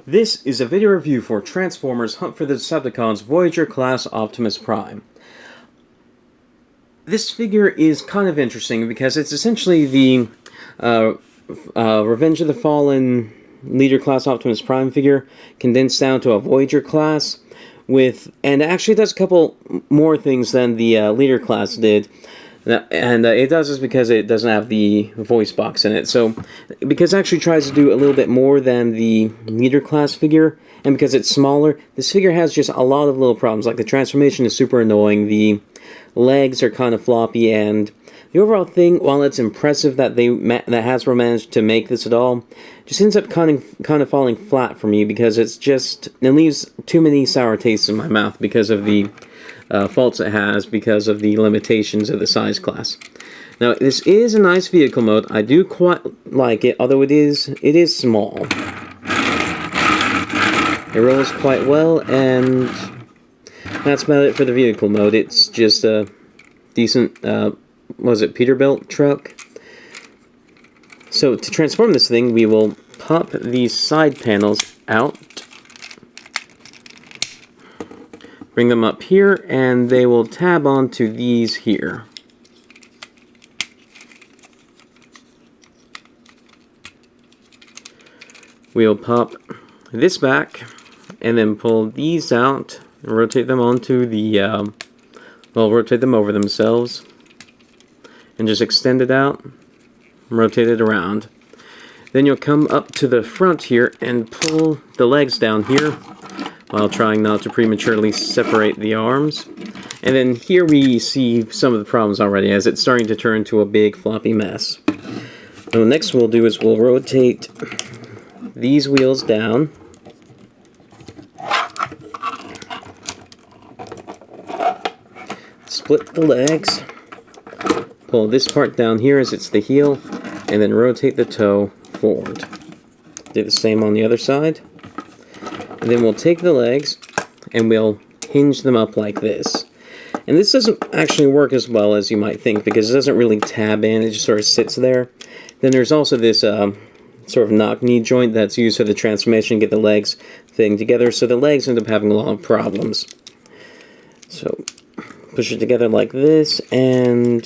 This is a video review for Transformers Hunt for the Decepticons Voyager class Optimus Prime. This figure is kind of interesting because it's essentially the Revenge of the Fallen Leader class Optimus Prime figure condensed down to a Voyager class and actually does a couple more things than the Leader class did. And it does this because it doesn't have the voice box in it. So, because it actually tries to do a little bit more than the Leader class figure, and because it's smaller, this figure has just a lot of little problems. Like the transformation is super annoying, the legs are kind of floppy, and the overall thing, while it's impressive that that Hasbro managed to make this at all, just ends up kind of falling flat for me because it leaves too many sour tastes in my mouth because of the faults it has because of the limitations of the size class. Now, this is a nice vehicle mode. I do quite like it, although it is small. It rolls quite well, and that's about it for the vehicle mode. It's just a decent, Peterbilt truck. So, to transform this thing, we will pop these side panels out, bring them up here, and they will tab onto these here. We'll pop this back, and then pull these out, and rotate them onto the, rotate them over themselves, and just extend it out, and rotate it around. Then you'll come up to the front here, and pull the legs down here, while trying not to prematurely separate the arms. And then here we see some of the problems already, as it's starting to turn into a big floppy mess. Now, next we'll do is we'll rotate these wheels down. Split the legs. Pull this part down here as it's the heel, and then rotate the toe forward. Do the same on the other side. And then we'll take the legs and we'll hinge them up like this. And this doesn't actually work as well as you might think because it doesn't really tab in, it just sort of sits there. Then there's also this sort of knock-knee joint that's used for the transformation to get the legs fitting together, so the legs end up having a lot of problems. So push it together like this and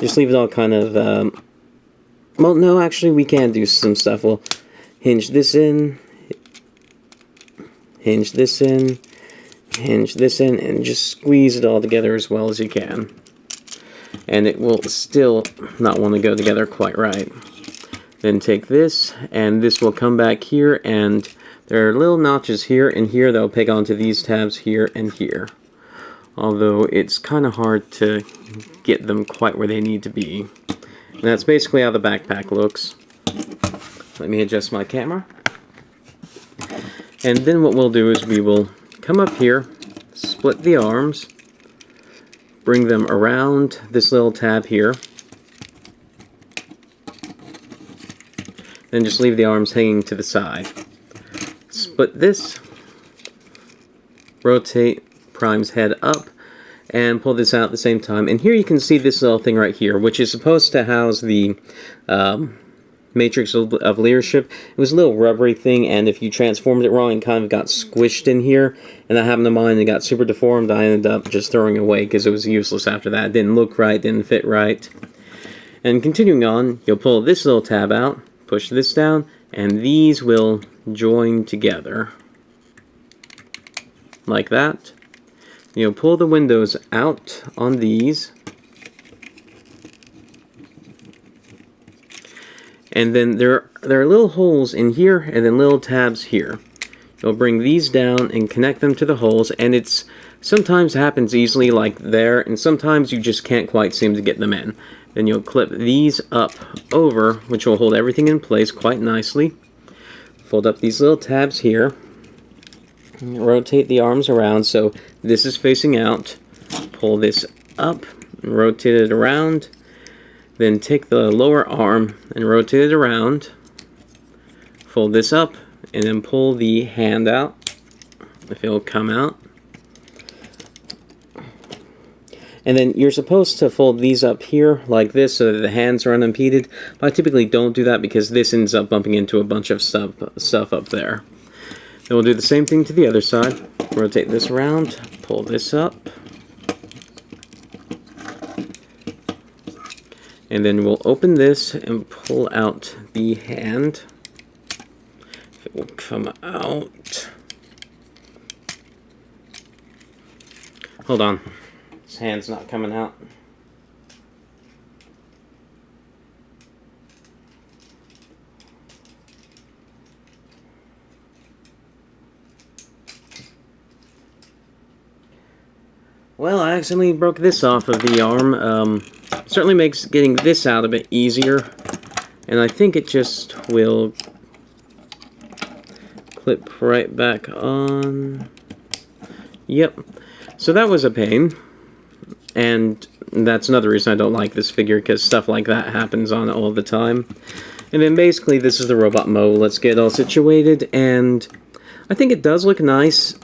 just leave it all kind of, well, no, actually we can do some stuff. We'll hinge this in, hinge this in, and just squeeze it all together as well as you can. And it will still not want to go together quite right. Then take this, and this will come back here, and there are little notches here and here that will peg onto these tabs here and here. Although it's kind of hard to get them quite where they need to be. And that's basically how the backpack looks. Let me adjust my camera. And then what we'll do is we will come up here, split the arms, bring them around this little tab here, then just leave the arms hanging to the side. Split this, rotate Prime's head up, and pull this out at the same time. And here you can see this little thing right here, which is supposed to house the Matrix of Leadership. It was a little rubbery thing, and if you transformed it wrong, it kind of got squished in here, and that happened to mine. It got super deformed. I ended up just throwing it away because it was useless after that. It didn't look right, didn't fit right. And continuing on, you'll pull this little tab out, push this down, and these will join together. Like that. You'll pull the windows out on these, and then there are little holes in here and then little tabs here. You'll bring these down and connect them to the holes, and it's sometimes happens easily like there, and sometimes you just can't quite seem to get them in. Then you'll clip these up over, which will hold everything in place quite nicely. Fold up these little tabs here. Rotate the arms around so this is facing out. Pull this up and rotate it around. Then take the lower arm and rotate it around. Fold this up and then pull the hand out if it'll come out. And then you're supposed to fold these up here like this so that the hands are unimpeded. But I typically don't do that because this ends up bumping into a bunch of stuff up there. Then we'll do the same thing to the other side. Rotate this around, pull this up. And then we'll open this and pull out the hand. It will come out. Hold on. This hand's not coming out. Well, I accidentally broke this off of the arm. Certainly makes getting this out a bit easier. And I think it just will clip right back on. Yep. So that was a pain. And that's another reason I don't like this figure, because stuff like that happens on it all the time. And then basically this is the robot mode. Let's get all situated, and I think it does look nice.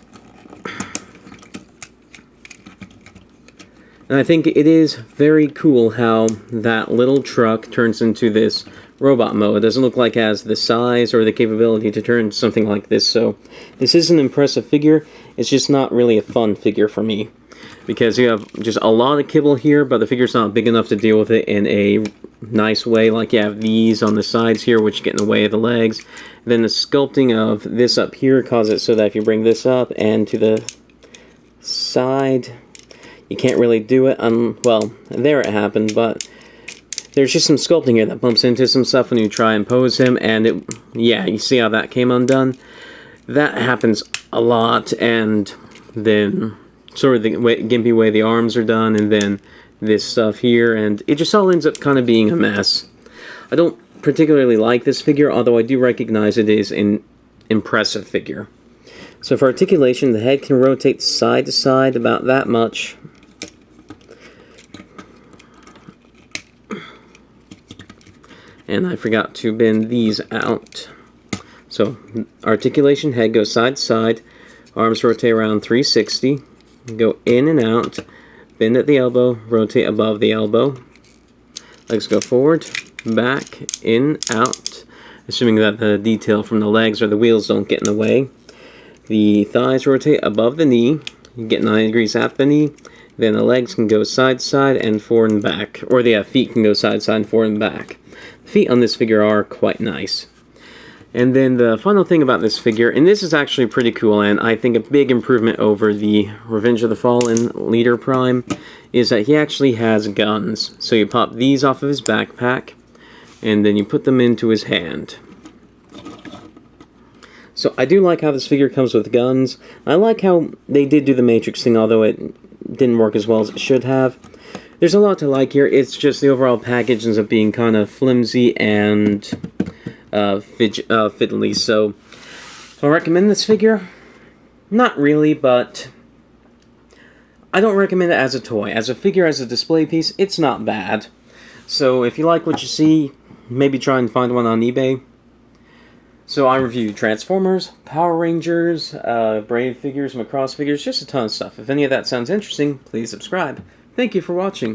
And I think it is very cool how that little truck turns into this robot mode. It doesn't look like it has the size or the capability to turn into something like this. So this is an impressive figure. It's just not really a fun figure for me, because you have just a lot of kibble here, but the figure's not big enough to deal with it in a nice way. Like you have these on the sides here, which get in the way of the legs. And then the sculpting of this up here causes it so that if you bring this up and to the side, you can't really do it. Well, there it happened, but there's just some sculpting here that bumps into some stuff when you try and pose him, and yeah, you see how that came undone? That happens a lot, and then sort of the gimpy way the arms are done, and then this stuff here, and it just all ends up kind of being a mess. I don't particularly like this figure, although I do recognize it is an impressive figure. So for articulation, the head can rotate side to side about that much. And I forgot to bend these out. So articulation, head goes side to side, arms rotate around 360, go in and out, bend at the elbow, rotate above the elbow, legs go forward, back, in, out, assuming that the detail from the legs or the wheels don't get in the way. The thighs rotate above the knee, you get 90 degrees at the knee, then the legs can go side to side and forward and back, or the feet can go side to side and forward and back. The feet on this figure are quite nice. And then the final thing about this figure, and this is actually pretty cool, and I think a big improvement over the Revenge of the Fallen Leader Prime, is that he actually has guns. So you pop these off of his backpack, and then you put them into his hand. So I do like how this figure comes with guns. I like how they did do the Matrix thing, although it didn't work as well as it should have. There's a lot to like here. It's just the overall package ends up being kind of flimsy and fiddly. So do I recommend this figure? Not really, but I don't recommend it as a toy. As a figure, as a display piece, it's not bad. So if you like what you see, maybe try and find one on eBay. So I review Transformers, Power Rangers, Brave figures, Macross figures, just a ton of stuff. If any of that sounds interesting, please subscribe. Thank you for watching.